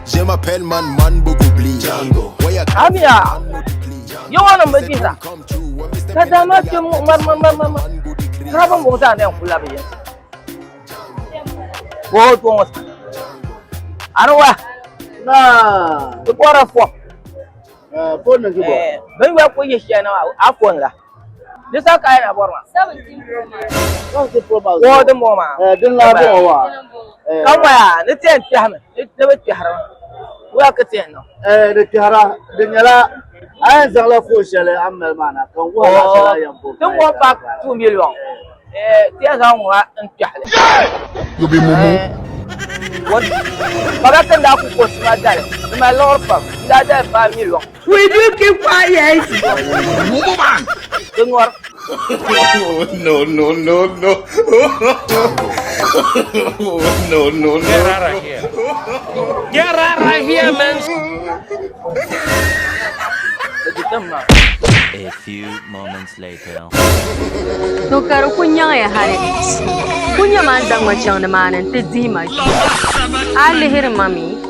Je m'appelle man Bougoubli. Jango. Amia, you want to make it? Kadama tu mama. Kenapa muda ni aku labi? Wah tu mas. Anu wah. Nah, Tu orang phone. phone lagi bo. Bayi aku ye siapa nama? iPhone lah. Dia kaya nak borma. 17 Pro Max. Kau tu Pro Max. Wah tu mama. Dengan labo wah. Kamu ya, ni tiada tiada. Ni tiada. Wah ketiada. Di tiara, dengan la, ayah jangan fokus le amal mana. Kau wah masalah yang bo. Tu mau pak 2 million. Tiada orang tiada. You be mumu. Bagatan dah aku post macam ni. Cuma lor pak, dah ada 5 million. Will you keep quiet? Mumu man. Dengar. No. Get out of here. Get out of here, man. A few moments later. Tukar kunyang ya hari. Kunya mandang macam mana? Tezi macam. Alihir mami.